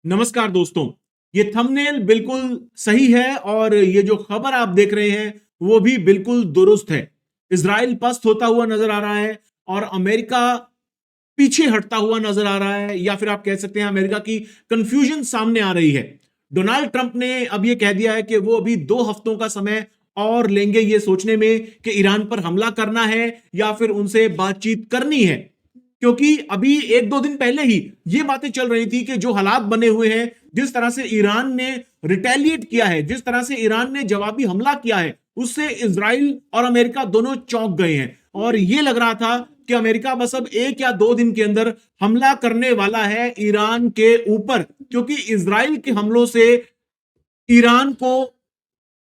नमस्कार दोस्तों। ये थंबनेल बिल्कुल सही है और ये जो खबर आप देख रहे हैं वो भी बिल्कुल दुरुस्त है। इजराइल पस्त होता हुआ नजर आ रहा है और अमेरिका पीछे हटता हुआ नजर आ रहा है, या फिर आप कह सकते हैं अमेरिका की कंफ्यूजन सामने आ रही है। डोनाल्ड ट्रंप ने अब ये कह दिया है कि वो अभी 2 हफ्तों का समय और लेंगे ये सोचने में कि ईरान पर हमला करना है या फिर उनसे बातचीत करनी है। क्योंकि अभी 1-2 दिन पहले ही ये बातें चल रही थी कि जो हालात बने हुए हैं, जिस तरह से ईरान ने रिटेलिएट किया है, जिस तरह से ईरान ने जवाबी हमला किया है, उससे इजराइल और अमेरिका दोनों चौंक गए हैं। और ये लग रहा था कि अमेरिका बस अब 1 या 2 दिन के अंदर हमला करने वाला है ईरान के ऊपर, क्योंकि इजराइल के हमलों से ईरान को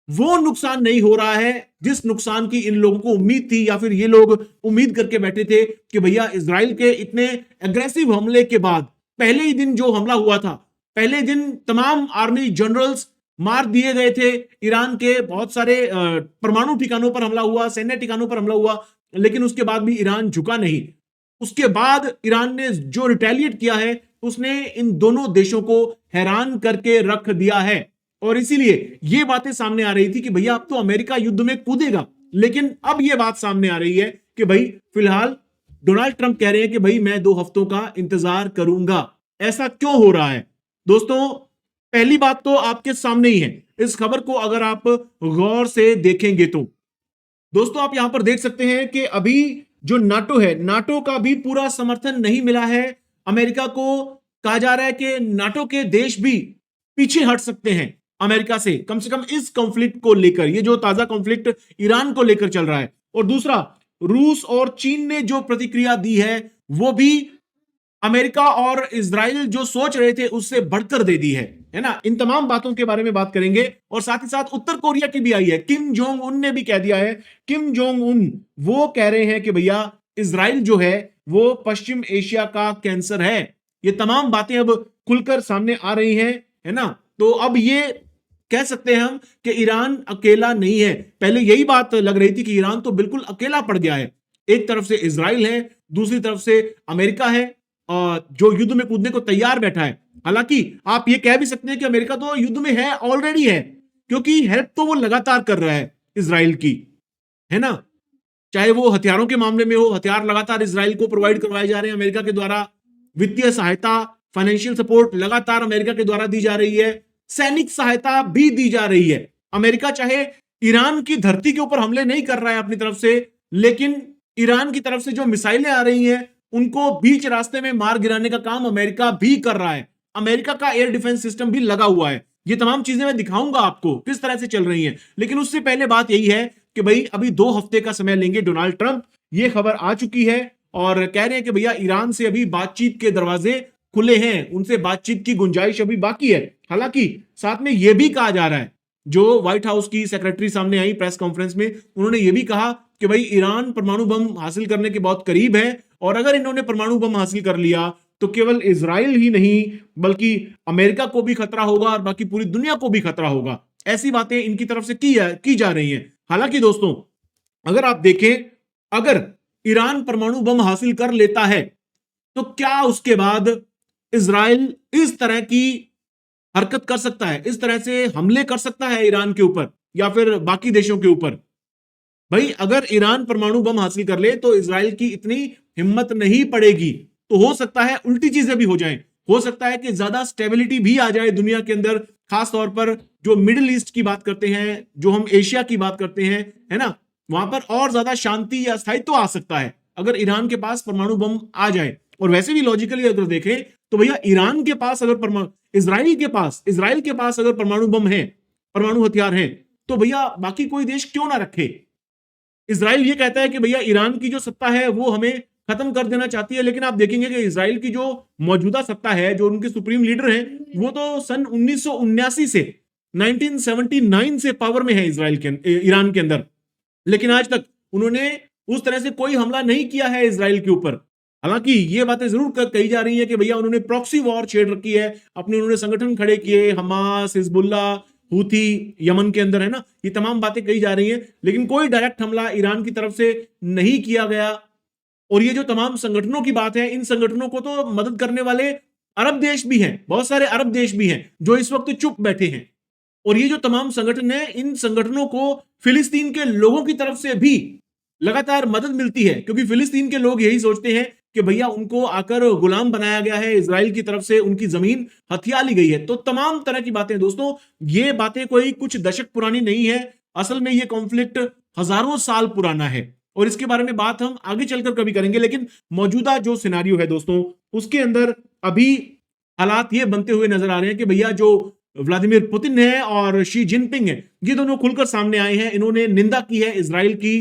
वो नुकसान नहीं हो रहा है जिस नुकसान की इन लोगों को उम्मीद थी, या फिर ये लोग उम्मीद करके बैठे थे कि भैया इजराइल के इतने एग्रेसिव हमले के बाद पहले ही दिन जो हमला हुआ था, पहले दिन तमाम आर्मी जनरल्स मार दिए गए थे। ईरान के बहुत सारे परमाणु ठिकानों पर हमला हुआ, सैन्य ठिकानों पर हमला हुआ, लेकिन उसके बाद भी ईरान झुका नहीं। उसके बाद ईरान ने जो रिटेलिएट किया है, उसने इन दोनों देशों को हैरान करके रख दिया है। और इसीलिए ये बातें सामने आ रही थी कि भैया अब तो अमेरिका युद्ध में कूदेगा। लेकिन अब ये बात सामने आ रही है कि भाई फिलहाल डोनाल्ड ट्रंप कह रहे हैं कि भाई मैं 2 हफ्तों का इंतजार करूंगा। ऐसा क्यों हो रहा है दोस्तों? पहली बात तो आपके सामने ही है। इस खबर को अगर आप गौर से देखेंगे तो दोस्तों आप यहां पर देख सकते हैं कि अभी जो नाटो है, नाटो का भी पूरा समर्थन नहीं मिला है अमेरिका को। कहा जा रहा है कि नाटो के देश भी पीछे हट सकते हैं अमेरिका से कम इस कॉन्फ्लिक्ट को लेकर, ये जो ताजा कॉन्फ्लिक्ट ईरान को लेकर चल रहा है। और दूसरा, रूस और चीन ने जो प्रतिक्रिया दी है वो भी अमेरिका और इजराइल जो सोच रहे थे उससे बढ़कर दे दी है ना। इन तमाम बातों के बारे में बात करेंगे। और साथ ही साथ उत्तर कोरिया की भी आई है, किम जोंग उन ने भी कह दिया है। किम जोंग उन वो कह रहे हैं कि भैया इजराइल जो है वो पश्चिम एशिया का कैंसर है। ये तमाम बातें अब खुलकर सामने आ रही हैं, है ना। तो अब ये कह सकते हैं हम कि ईरान अकेला नहीं है। पहले यही बात लग रही थी कि ईरान तो बिल्कुल अकेला पड़ गया है। एक तरफ से इजराइल है, दूसरी तरफ से अमेरिका है जो युद्ध में कूदने को तैयार बैठा है। हालांकि आप ये कह भी सकते हैं कि अमेरिका तो युद्ध में है, ऑलरेडी है, क्योंकि हेल्प तो वो लगातार कर रहा है इजराइल की, है ना। चाहे वो हथियारों के मामले में हो, हथियार लगातार इजराइल को प्रोवाइड करवाए जा रहे हैं अमेरिका के द्वारा। वित्तीय सहायता, फाइनेंशियल सपोर्ट लगातार अमेरिका के द्वारा दी जा रही है। सैनिक सहायता भी दी जा रही है। अमेरिका चाहे ईरान की धरती के ऊपर हमले नहीं कर रहा है अपनी तरफ से, लेकिन ईरान की तरफ से जो मिसाइलें आ रही हैं उनको बीच रास्ते में मार गिराने का काम अमेरिका भी कर रहा है। अमेरिका का एयर डिफेंस सिस्टम भी लगा हुआ है। ये तमाम चीजें मैं दिखाऊंगा आपको किस तरह से चल रही हैं। लेकिन उससे पहले बात यही है कि भाई अभी 2 हफ्ते का समय लेंगे डोनाल्ड ट्रंप, ये खबर आ चुकी है। और कह रहे हैं कि भैया ईरान से अभी बातचीत के दरवाजे खुले हैं, उनसे बातचीत की गुंजाइश अभी बाकी है। हालांकि साथ में यह भी कहा जा रहा है, जो व्हाइट हाउस की सेक्रेटरी सामने आई प्रेस कॉन्फ्रेंस में, उन्होंने यह भी कहा कि भाई ईरान परमाणु बम हासिल करने के बहुत करीब है, और अगर इन्होंने परमाणु बम हासिल कर लिया तो केवल इजराइल ही नहीं बल्कि अमेरिका को भी खतरा होगा और बाकी पूरी दुनिया को भी खतरा होगा। ऐसी बातें इनकी तरफ से की जा रही हैं। हालांकि दोस्तों अगर आप देखें, अगर ईरान परमाणु बम हासिल कर लेता है तो क्या उसके बाद इजराइल इस तरह की हरकत कर सकता है, इस तरह से हमले कर सकता है ईरान के ऊपर या फिर बाकी देशों के ऊपर? भाई अगर ईरान परमाणु बम हासिल कर ले तो इजराइल की इतनी हिम्मत नहीं पड़ेगी। तो हो सकता है उल्टी चीजें भी हो जाएं। हो सकता है कि ज्यादा स्टेबिलिटी भी आ जाए दुनिया के अंदर, खास तौर पर जो मिडिल ईस्ट की बात करते हैं, जो हम एशिया की बात करते हैं, है ना, वहां पर और ज्यादा शांति या स्थायित्व आ सकता है अगर ईरान के पास परमाणु बम आ जाए। और वैसे भी लॉजिकली अगर देखें तो भैया ईरान के पास अगर परमाणु, इजराइल के पास अगर परमाणु बम है, परमाणु हथियार है, तो भैया बाकी कोई देश क्यों ना रखे। इजराइल ये कहता है कि भैया ईरान की जो सत्ता है वो हमें खत्म कर देना चाहती है, लेकिन आप देखेंगे कि इजराइल की जो मौजूदा सत्ता है, जो उनके सुप्रीम लीडर हैं, वो तो सन 1979 से 1979 से पावर में है इजराइल के ईरान के अंदर। लेकिन आज तक उन्होंने उस तरह से कोई हमला नहीं किया है इजराइल के ऊपर। हालांकि ये बातें जरूर कही जा रही है कि भैया उन्होंने प्रॉक्सी वॉर छेड़ रखी है, अपने उन्होंने संगठन खड़े किए, हमास, हिजबुल्ला, हूथी यमन के अंदर, है ना। ये तमाम बातें कही जा रही हैं, लेकिन कोई डायरेक्ट हमला ईरान की तरफ से नहीं किया गया। और ये जो तमाम संगठनों की बात है, इन संगठनों को तो मदद करने वाले अरब देश भी हैं, बहुत सारे अरब देश भी हैं जो इस वक्त चुप बैठे हैं। और ये जो तमाम संगठन है, इन संगठनों को फिलिस्तीन के लोगों की तरफ से भी लगातार मदद मिलती है, क्योंकि फिलिस्तीन के लोग यही सोचते हैं कि भैया उनको आकर गुलाम बनाया गया है, इजराइल की तरफ से उनकी जमीन हथिया ली गई है। तो तमाम तरह की बातें दोस्तों, ये बातें कोई कुछ दशक पुरानी नहीं है, असल में ये कॉन्फ्लिक्ट हजारों साल पुराना है। और इसके बारे में बात हम आगे चलकर कभी करेंगे, लेकिन मौजूदा जो सिनारियो है दोस्तों, उसके अंदर अभी हालात ये बनते हुए नजर आ रहे हैं कि भैया जो व्लादिमीर पुतिन है और शी जिनपिंग है, ये दोनों खुलकर सामने आए हैं। इन्होंने निंदा की है इजराइल की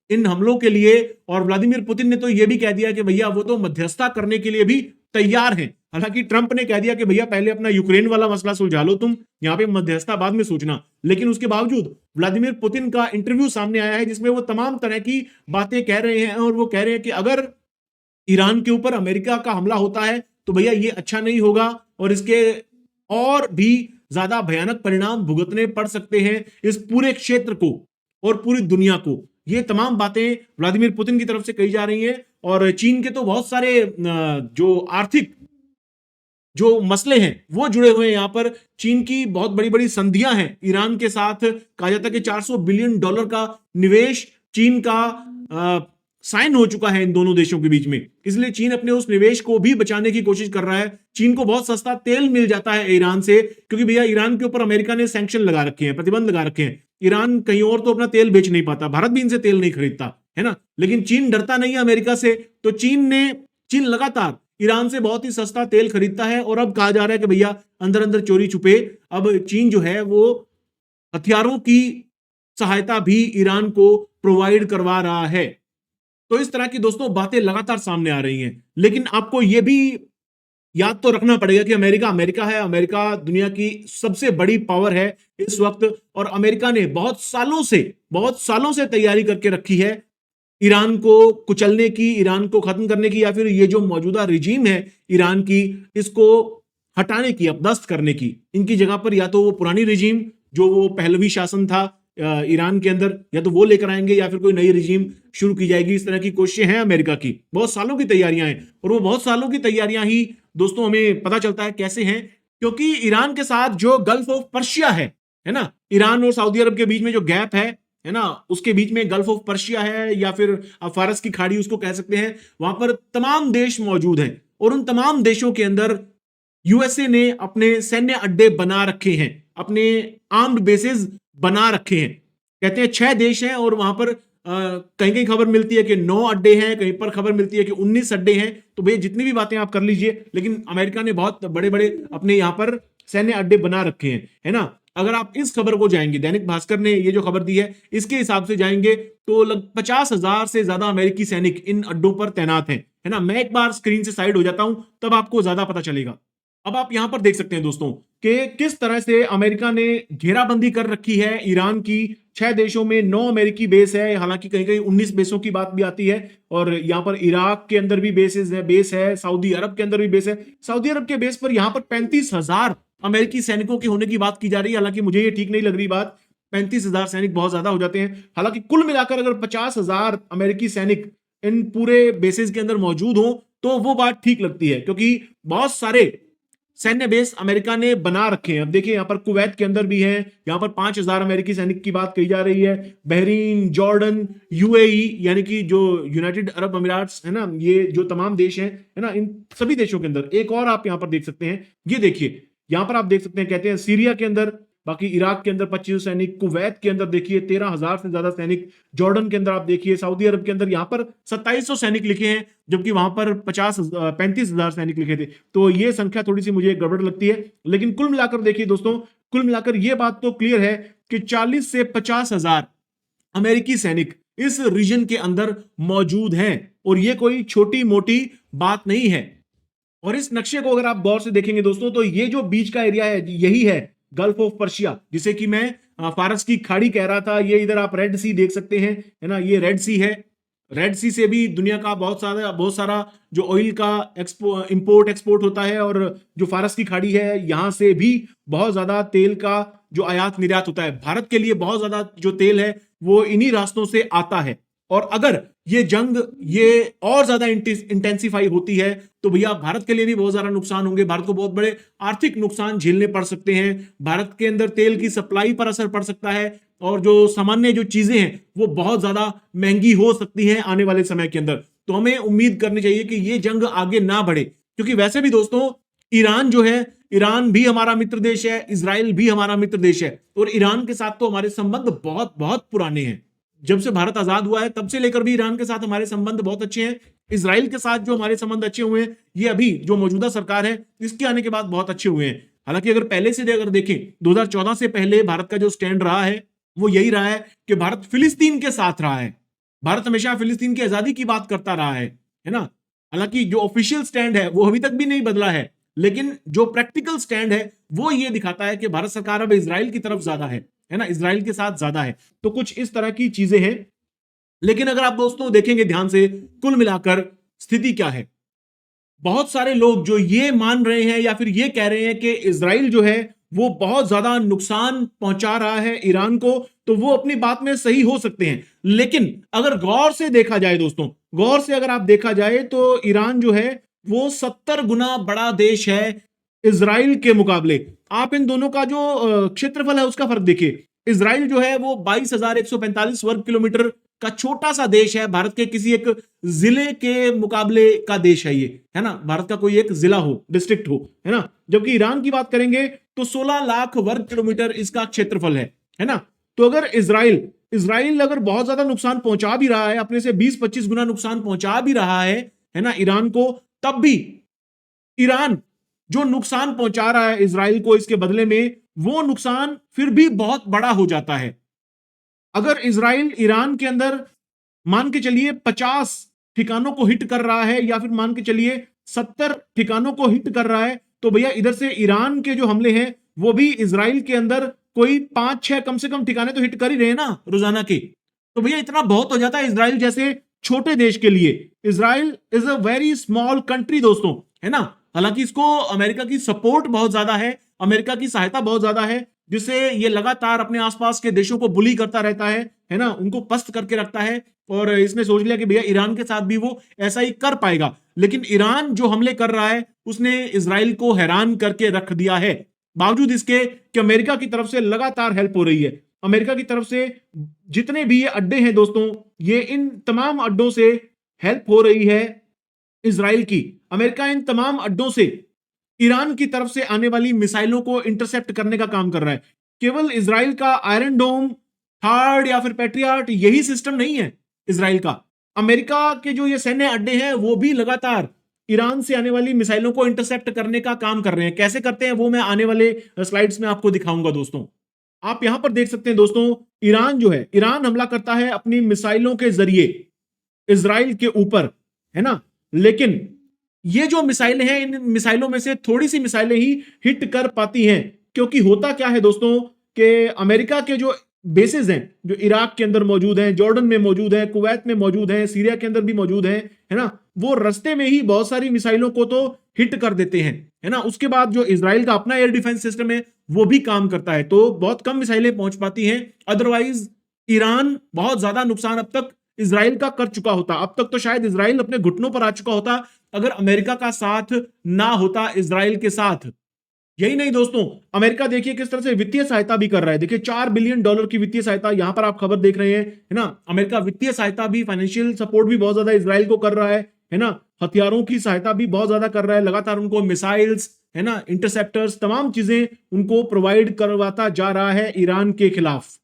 इन हमलों के लिए, और व्लादिमीर पुतिन ने तो यह भी कह दिया कि भैया वो तो मध्यस्थता करने के लिए भी तैयार हैं। हालांकि ट्रंप ने कह दिया कि भैया पहले अपना यूक्रेन वाला मसला सुलझा लो, तुम यहां पे मध्यस्थता बाद में सोचना। लेकिन उसके बावजूद व्लादिमीर पुतिन का इंटरव्यू सामने आया है जिसमें वो तमाम तरह की बातें कह रहे हैं, और वो कह रहे हैं कि अगर ईरान के ऊपर अमेरिका का हमला होता है तो भैया ये अच्छा नहीं होगा, और इसके और भी ज्यादा भयानक परिणाम भुगतने पड़ सकते हैं इस पूरे क्षेत्र को और पूरी दुनिया को। ये तमाम बातें व्लादिमीर पुतिन की तरफ से कही जा रही हैं। और चीन के तो बहुत सारे जो आर्थिक जो मसले हैं वो जुड़े हुए हैं यहां पर। चीन की बहुत बड़ी बड़ी संधियां हैं ईरान के साथ, कहा जाता है कि $400 बिलियन का निवेश चीन का साइन हो चुका है इन दोनों देशों के बीच में। इसलिए चीन अपने उस निवेश को भी बचाने की कोशिश कर रहा है। चीन को बहुत सस्ता तेल मिल जाता है ईरान से, क्योंकि भैया ईरान के ऊपर अमेरिका ने सैंक्शन लगा रखे हैं, प्रतिबंध लगा रखे हैं। ईरान कहीं और तो अपना तेल बेच नहीं पाता, भारत भी इनसे तेल नहीं खरीदता है ना, लेकिन चीन डरता नहीं है अमेरिका से। तो चीन लगातार ईरान से बहुत ही सस्ता तेल खरीदता है, और अब कहा जा रहा है कि भैया अंदर अंदर चोरी छुपे अब चीन जो है वो हथियारों की सहायता भी ईरान को प्रोवाइड करवा रहा है। तो इस तरह की दोस्तों बातें लगातार सामने आ रही हैं। लेकिन आपको यह भी याद तो रखना पड़ेगा कि अमेरिका अमेरिका है, अमेरिका दुनिया की सबसे बड़ी पावर है इस वक्त, और अमेरिका ने बहुत सालों से तैयारी करके रखी है ईरान को कुचलने की, ईरान को खत्म करने की, या फिर ये जो मौजूदा रिजीम है ईरान की, इसको हटाने की, अपदस्थ करने की। इनकी जगह पर या तो वो पुरानी रिजीम जो वो पहलवी शासन था ईरान के अंदर, या तो वो लेकर आएंगे, या फिर कोई नई रिजीम शुरू की जाएगी। इस तरह की कोशिशें हैं अमेरिका की, बहुत सालों की तैयारियां हैं। और वो बहुत सालों की तैयारियां ही दोस्तों हमें पता चलता है कैसे हैं, क्योंकि ईरान के साथ जो गल्फ ऑफ पर्शिया है ना, ईरान और सऊदी अरब के बीच में जो गैप है ना, उसके बीच में गल्फ ऑफ पर्शिया है, या फिर फारस की खाड़ी उसको कह सकते हैं। वहां पर तमाम देश मौजूद हैं, और उन तमाम देशों के अंदर यूएसए ने अपने सैन्य अड्डे बना रखे हैं, अपने आर्म्ड बेसेस बना रखे हैं। कहते हैं 6 देश हैं, और वहां पर कहीं कहीं खबर मिलती है कि 9 अड्डे हैं, कहीं पर खबर मिलती है कि 19 अड्डे हैं। तो भैया जितनी भी बातें आप कर लीजिए, लेकिन अमेरिका ने बहुत बड़े बड़े अपने यहां पर सैन्य अड्डे बना रखे हैं, है ना। अगर आप इस खबर को जाएंगे, दैनिक भास्कर ने ये जो खबर दी है इसके हिसाब से जाएंगे, तो 50,000 से ज्यादा अमेरिकी सैनिक इन अड्डों पर तैनात हैं, है ना। मैं एक बार स्क्रीन से साइड हो जाता हूं, तब आपको ज्यादा पता चलेगा। अब आप यहां पर देख सकते हैं दोस्तों कि किस तरह से अमेरिका ने घेराबंदी कर रखी है ईरान की। 6 देशों में 9 अमेरिकी बेस है, हालांकि कहीं कहीं 19 बेसों की बात भी आती है। और यहां पर इराक के अंदर भी बेस है, सऊदी अरब के अंदर भी बेस है। सऊदी अरब के बेस पर यहां पर 35,000 अमेरिकी सैनिकों के होने की बात की जा रही है। हालांकि मुझे ये ठीक नहीं लग रही बात, 35,000 सैनिक बहुत ज्यादा हो जाते हैं। हालांकि कुल मिलाकर अगर 50,000 अमेरिकी सैनिक इन पूरे बेसिस के अंदर मौजूद हो तो वो बात ठीक लगती है, क्योंकि बहुत सारे सैन्य बेस अमेरिका ने बना रखे हैं। अब देखिए यहां पर कुवैत के अंदर भी है, यहां पर 5,000 अमेरिकी सैनिक की बात कही जा रही है। बहरीन, जॉर्डन, यूएई यानी कि जो यूनाइटेड अरब अमीरात्स है ना, ये जो तमाम देश हैं, है ना, इन सभी देशों के अंदर एक और आप यहां पर देख सकते हैं। ये देखिए यहां पर आप देख सकते हैं, कहते हैं सीरिया के अंदर, बाकी इराक के अंदर 25 सैनिक, कुवैत के अंदर देखिए 13,000 से ज्यादा सैनिक, जॉर्डन के अंदर आप देखिए, सऊदी अरब के अंदर यहां पर 2700 सैनिक लिखे हैं, जबकि वहां पर 35,000 सैनिक लिखे थे। तो ये संख्या थोड़ी सी मुझे गड़बड़ लगती है। लेकिन कुल मिलाकर देखिए दोस्तों, कुल मिलाकर यह बात तो क्लियर है कि 40 से 50,000 अमेरिकी सैनिक इस रीजन के अंदर मौजूद हैं, और यह कोई छोटी मोटी बात नहीं है। और इस नक्शे को अगर आप गौर से देखेंगे दोस्तों, तो ये जो बीच का एरिया है यही है गल्फ ऑफ पर्शिया, जिसे कि मैं फारस की खाड़ी कह रहा था। ये इधर आप रेड सी देख सकते हैं, है ना, ये रेड सी है। रेड सी से भी दुनिया का बहुत सारा जो ऑयल का इंपोर्ट एक्सपोर्ट होता है, और जो फारस की खाड़ी है यहां से भी बहुत ज्यादा तेल का जो आयात निर्यात होता है। भारत के लिए बहुत ज्यादा जो तेल है वो इन्हीं रास्तों से आता है। और अगर ये जंग ये और ज्यादा इंटेंसिफाई होती है तो भैया भारत के लिए भी बहुत ज्यादा नुकसान होंगे, भारत को बहुत बड़े आर्थिक नुकसान झेलने पड़ सकते हैं, भारत के अंदर तेल की सप्लाई पर असर पड़ सकता है और जो सामान्य जो चीजें हैं वो बहुत ज्यादा महंगी हो सकती हैं आने वाले समय के अंदर। तो हमें उम्मीद करनी चाहिए कि ये जंग आगे ना बढ़े, क्योंकि वैसे भी दोस्तों ईरान जो है, ईरान भी हमारा मित्र देश है, इजराइल भी हमारा मित्र देश है और ईरान के साथ तो हमारे संबंध बहुत बहुत पुराने हैं। जब से भारत आजाद हुआ है तब से लेकर भी ईरान के साथ हमारे संबंध बहुत अच्छे हैं। इजराइल के साथ जो हमारे संबंध अच्छे हुए हैं ये अभी जो मौजूदा सरकार है इसके आने के बाद बहुत अच्छे हुए हैं। हालांकि अगर पहले से अगर देखें 2014 से पहले भारत का जो स्टैंड रहा है वो यही रहा है कि भारत फिलिस्तीन के साथ रहा है, भारत हमेशा फिलिस्तीन की आजादी की बात करता रहा है ना। हालांकि जो ऑफिशियल स्टैंड है वो अभी तक भी नहीं बदला है, लेकिन जो प्रैक्टिकल स्टैंड है वो ये दिखाता है कि भारत सरकार अब इजराइल की तरफ ज्यादा है ना, इजराइल के साथ ज्यादा है। तो कुछ इस तरह की चीजें हैं। लेकिन अगर आप दोस्तों देखेंगे ध्यान से, कुल मिलाकर स्थिति क्या है, बहुत सारे लोग जो ये मान रहे हैं या फिर ये कह रहे हैं कि इजराइल जो है वो बहुत ज्यादा नुकसान पहुंचा रहा है ईरान को, तो वो अपनी बात में सही हो सकते हैं। लेकिन अगर गौर से देखा जाए दोस्तों, गौर से अगर आप देखा जाए तो ईरान जो है वो 70 गुना बड़ा देश है इजराइल के मुकाबले। आप इन दोनों का जो क्षेत्रफल है उसका फर्क देखिए। इजराइल जो है वो 22,145 वर्ग किलोमीटर का छोटा सा देश है, भारत के किसी एक जिले के मुकाबले का देश है ये, है ना, भारत का कोई एक जिला हो, डिस्ट्रिक्ट हो, है ना। जबकि ईरान की बात करेंगे तो 16 लाख वर्ग किलोमीटर इसका क्षेत्रफल है ना। तो अगर इजराइल अगर बहुत ज्यादा नुकसान पहुंचा भी रहा है, अपने से 20-25 गुना नुकसान पहुंचा भी रहा है ना ईरान को, तब भी ईरान जो नुकसान पहुंचा रहा है इजराइल को इसके बदले में, वो नुकसान फिर भी बहुत बड़ा हो जाता है। अगर इजराइल ईरान के अंदर मान के चलिए 50 ठिकानों को हिट कर रहा है या फिर मान के चलिए 70 ठिकानों को हिट कर रहा है, तो भैया इधर से ईरान के जो हमले हैं वो भी इजराइल के अंदर कोई 5-6 कम से कम ठिकाने तो हिट कर ही रहे हैं ना रोजाना के। तो भैया इतना बहुत हो जाता है इजराइल जैसे छोटे देश के लिए। Israel is a very small country दोस्तों, है ना। हालांकि इसको अमेरिका की सपोर्ट बहुत ज्यादा है, अमेरिका की सहायता बहुत ज्यादा है, जिससे ये लगातार अपने आसपास के देशों को बुली करता रहता है ना, उनको पस्त करके रखता है। और इसने सोच लिया कि भैया ईरान के साथ भी वो ऐसा ही कर पाएगा। लेकिन ईरान जो हमले कर रहा है उसने इजराइल को हैरान करके रख दिया है, बावजूद इसके कि अमेरिका की तरफ से लगातार हेल्प हो रही है। अमेरिका की तरफ से जितने भी ये अड्डे हैं दोस्तों, ये इन तमाम अड्डों से हेल्प हो रही है इजराइल की। अमेरिका इन तमाम अड्डों से ईरान की तरफ से आने वाली मिसाइलों को इंटरसेप्ट करने का काम कर रहा है। केवल इजराइल का आयरन डोम, हार्ड या फिर पैट्रियट यही सिस्टम नहीं है इजराइल का। अमेरिका के जो ये सैन्य अड्डे हैं वो भी लगातार ईरान से आने वाली मिसाइलों को इंटरसेप्ट करने का काम कर रहे हैं। कैसे करते हैं वो मैं आने वाले स्लाइड्स में आपको दिखाऊंगा दोस्तों। आप यहां पर देख सकते हैं दोस्तों, ईरान जो है, ईरान हमला करता है अपनी मिसाइलों के जरिए इजराइल के ऊपर, है ना। लेकिन ये जो मिसाइलें हैं, इन मिसाइलों में से थोड़ी सी मिसाइलें ही हिट कर पाती हैं, क्योंकि होता क्या है दोस्तों कि अमेरिका के जो बेसेस हैं जो इराक के अंदर मौजूद हैं, जॉर्डन में मौजूद हैं, कुवैत में मौजूद हैं, सीरिया के अंदर भी मौजूद हैं, है ना, वो रास्ते में ही बहुत सारी मिसाइलों को तो हिट कर देते हैं, है ना। उसके बाद जो इजराइल का अपना एयर डिफेंस सिस्टम है वो भी काम करता है, तो बहुत कम मिसाइलें पहुंच पाती हैं। अदरवाइज ईरान बहुत ज्यादा नुकसान अब तक इजराइल का कर चुका होता। अब तक तो शायद इजराइल अपने घुटनों पर आ चुका होता अगर अमेरिका का साथ ना होता इजराइल के साथ। यही नहीं दोस्तों, अमेरिका देखिए किस तरह से वित्तीय सहायता भी कर रहा है। देखिए $4 बिलियन की वित्तीय सहायता, यहां पर आप खबर देख रहे हैं, है ना। अमेरिका वित्तीय सहायता भी, फाइनेंशियल सपोर्ट भी बहुत ज्यादा इजराइल को कर रहा है ना। हथियारों की सहायता भी बहुत ज्यादा कर रहा है, लगातार उनको मिसाइल्स, है ना, इंटरसेप्टर्स, तमाम चीजें उनको प्रोवाइड करवाता जा रहा है ईरान के खिलाफ।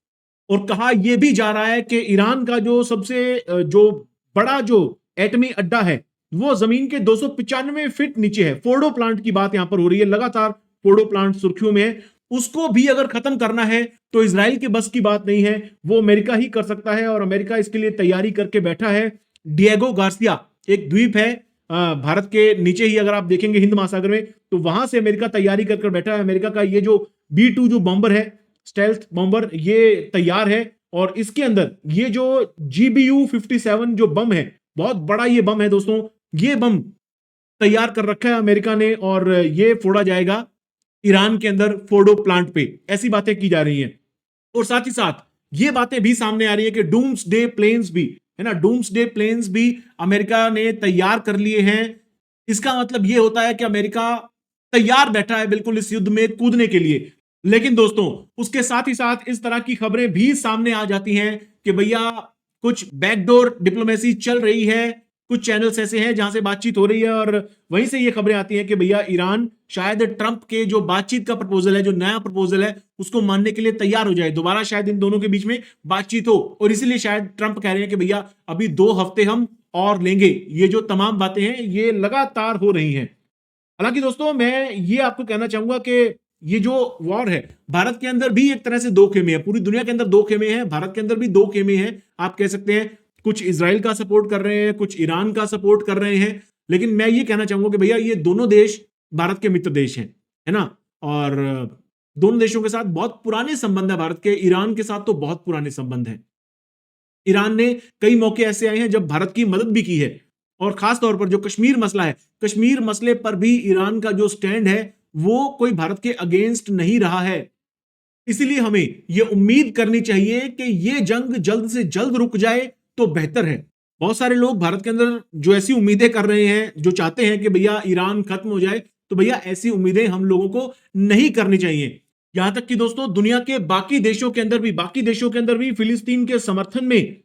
और कहा यह भी जा रहा है कि ईरान का जो सबसे जो बड़ा जो एटमी अड्डा है वो जमीन के 295 फीट नीचे है। फोर्डो प्लांट की बात यहां पर हो रही है, लगातार फोर्डो प्लांट सुर्खियों में है। उसको भी अगर खत्म करना है तो इजराइल के बस की बात नहीं है, वो अमेरिका ही कर सकता है और अमेरिका इसके लिए तैयारी करके बैठा है। डिएगो गार्सिया एक द्वीप है भारत के नीचे ही, अगर आप देखेंगे हिंद महासागर में, तो वहां से अमेरिका तैयारी कर बैठा है। अमेरिका का ये जो B-2 जो बॉम्बर है, स्टेल्थ बॉम्बर, ये तैयार है। और इसके अंदर ये जो GBU-57 जो बम है, बहुत बड़ा ये बम है दोस्तों, ये बम तैयार कर रखा है अमेरिका ने और ये फोड़ा जाएगा ईरान के अंदर फोर्डो प्लांट पे, ऐसी बातें की जा रही हैं। और साथ ही साथ ये बातें भी सामने आ रही है कि डूम्सडे प्लेन्स भी है ना, डूम्सडे प्लेन्स भी अमेरिका ने तैयार कर लिए हैं। इसका मतलब यह होता है कि अमेरिका तैयार बैठा है बिल्कुल इस युद्ध में कूदने के लिए। लेकिन दोस्तों उसके साथ ही साथ इस तरह की खबरें भी सामने आ जाती हैं कि भैया कुछ बैकडोर डिप्लोमेसी चल रही है, कुछ चैनल्स ऐसे हैं जहां से बातचीत हो रही है और वहीं से ये खबरें आती हैं कि भैया ईरान शायद ट्रंप के जो बातचीत का प्रपोजल है, जो नया प्रपोजल है, उसको मानने के लिए तैयार हो जाए। दोबारा शायद इन दोनों के बीच में बातचीत हो और इसीलिए शायद ट्रंप कह रहे हैं कि भैया अभी 2 हफ्ते हम और लेंगे। ये जो तमाम बातें हैं ये लगातार हो रही हैं। हालांकि दोस्तों मैं ये आपको कहना चाहूंगा कि ये जो वॉर है, भारत के अंदर भी एक तरह से 2 खेमे हैं, पूरी दुनिया के अंदर 2 खेमे हैं, भारत के अंदर भी 2 खेमे हैं। आप कह सकते हैं कुछ इजराइल का सपोर्ट कर रहे हैं, कुछ ईरान का सपोर्ट कर रहे हैं। लेकिन मैं ये कहना चाहूंगा कि भैया ये दोनों देश भारत के मित्र देश हैं, है ना, और दोनों देशों के साथ बहुत पुराने संबंध है भारत के। ईरान के साथ तो बहुत पुराने संबंध हैं। ईरान ने कई मौके ऐसे आए हैं जब भारत की मदद भी की है, और खास तौर पर जो कश्मीर मसला है, कश्मीर मसले पर भी ईरान का जो स्टैंड है वो कोई भारत के अगेंस्ट नहीं रहा है। इसीलिए हमें यह उम्मीद करनी चाहिए कि यह जंग जल्द से जल्द रुक जाए तो बेहतर है। बहुत सारे लोग भारत के अंदर जो ऐसी उम्मीदें कर रहे हैं, जो चाहते हैं कि भैया ईरान खत्म हो जाए, तो भैया ऐसी उम्मीदें हम लोगों को नहीं करनी चाहिए। यहां तक कि दोस्तों दुनिया के बाकी देशों के अंदर भी फिलिस्तीन के समर्थन में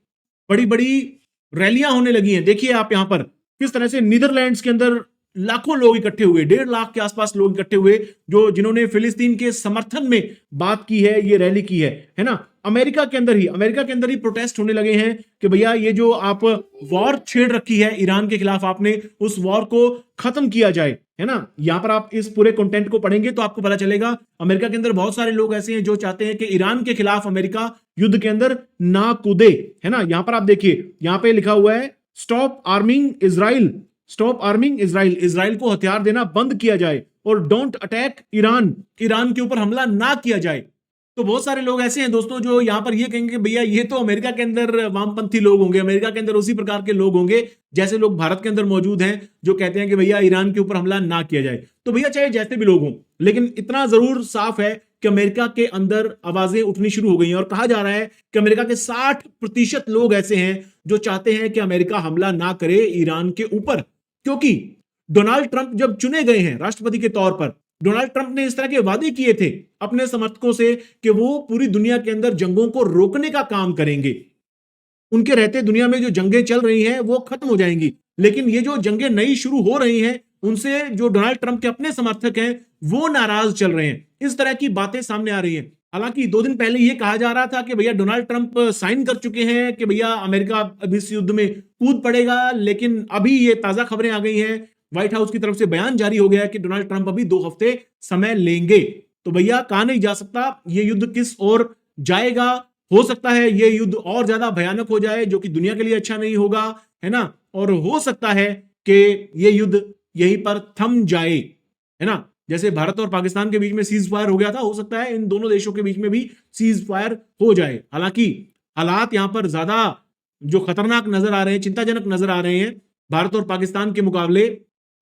बड़ी बड़ी रैलियां होने लगी हैं। देखिए आप यहां पर किस तरह से नीदरलैंड्स के अंदर लाखों लोग इकट्ठे हुए, 1.5 लाख के आसपास लोग इकट्ठे हुए जो जिन्होंने फिलिस्तीन के समर्थन में बात की है, ये रैली की है ना। अमेरिका के अंदर ही प्रोटेस्ट होने लगे हैं कि भैया ये जो आप वॉर छेड़ रखी है ईरान के खिलाफ, आपने उस वॉर को खत्म किया जाए, है ना। यहां पर आप इस पूरे कंटेंट को पढ़ेंगे तो आपको पता चलेगा अमेरिका के अंदर बहुत सारे लोग ऐसे हैं जो चाहते हैं कि ईरान के खिलाफ अमेरिका युद्ध के अंदर ना कूदे, है ना। यहां पर आप देखिए, यहां पे लिखा हुआ है stop arming Israel, stop arming Israel, Israel को हथियार देना बंद किया जाए, और डोंट अटैक ईरान, ईरान के ऊपर हमला ना किया जाए। तो बहुत सारे लोग ऐसे हैं दोस्तों जो यहां पर ये कहेंगे कि भैया ये तो अमेरिका के अंदर वामपंथी लोग होंगे, अमेरिका के अंदर उसी प्रकार के लोग होंगे जैसे लोग भारत के अंदर मौजूद हैं जो कहते हैं कि भैया ईरान के ऊपर हमला ना किया जाए। तो भैया चाहे जैसे भी लोग हों, लेकिन इतना जरूर साफ है कि अमेरिका के अंदर आवाजें उठनी शुरू हो गई हैं और कहा जा रहा है कि अमेरिका के 60% लोग ऐसे हैं जो चाहते हैं कि अमेरिका हमला ना करे ईरान के ऊपर। क्योंकि डोनाल्ड ट्रंप जब चुने गए हैं राष्ट्रपति के तौर पर, डोनाल्ड ट्रंप ने इस तरह के वादे किए थे अपने समर्थकों से कि वो पूरी दुनिया के अंदर जंगों को रोकने का काम करेंगे। उनके रहते दुनिया में जो जंगें चल रही हैं वो खत्म हो जाएंगी। लेकिन ये जो जंगें नई शुरू हो रही हैं उनसे जो डोनाल्ड ट्रंप के अपने समर्थक हैं वो नाराज चल रहे हैं। इस तरह की बातें सामने आ रही हैं। हालांकि 2 दिन पहले यह कहा जा रहा था कि भैया डोनाल्ड ट्रंप साइन कर चुके हैं कि भैया अमेरिका अब इस युद्ध में कूद पड़ेगा, लेकिन अभी ये ताजा खबरें आ गई हैं, व्हाइट हाउस की तरफ से बयान जारी हो गया है कि डोनाल्ड ट्रंप अभी 2 हफ्ते समय लेंगे। तो भैया कहा नहीं जा सकता ये युद्ध किस ओर जाएगा। हो सकता है ये युद्ध और ज्यादा भयानक हो जाए जो कि दुनिया के लिए अच्छा नहीं होगा, है ना। और हो सकता है कि ये युद्ध यहीं पर थम जाए, है ना। जैसे भारत और पाकिस्तान के बीच में सीज फायर हो गया था, हो सकता है इन दोनों देशों के बीच में भी सीज फायर हो जाए। हालांकि हालात यहां पर ज्यादा जो खतरनाक नजर आ रहे हैं, चिंताजनक नजर आ रहे हैं भारत और पाकिस्तान के मुकाबले,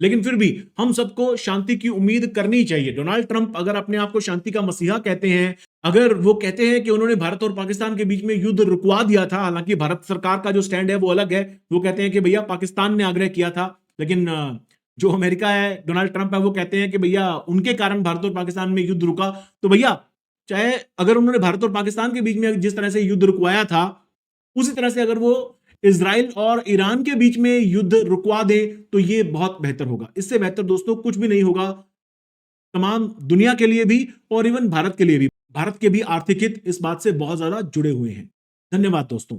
लेकिन फिर भी हम सबको शांति की उम्मीद करनी चाहिए। डोनाल्ड ट्रंप अगर अपने आप को शांति का मसीहा कहते हैं, अगर वो कहते हैं कि उन्होंने भारत और पाकिस्तान के बीच में युद्ध रुकवा दिया था, हालांकि भारत सरकार का जो स्टैंड है वो अलग है, वो कहते हैं कि भैया पाकिस्तान ने आग्रह किया था, लेकिन जो अमेरिका है, डोनाल्ड ट्रंप है, वो कहते हैं कि भैया उनके कारण भारत और पाकिस्तान में युद्ध रुका। तो भैया चाहे अगर उन्होंने भारत और पाकिस्तान के बीच में जिस तरह से युद्ध रुकवाया था, उसी तरह से अगर वो इजराइल और ईरान के बीच में युद्ध रुकवा दे तो ये बहुत बेहतर होगा। इससे बेहतर दोस्तों कुछ भी नहीं होगा, तमाम दुनिया के लिए भी और इवन भारत के लिए भी। भारत के भी आर्थिक हित इस बात से बहुत ज्यादा जुड़े हुए हैं। धन्यवाद दोस्तों।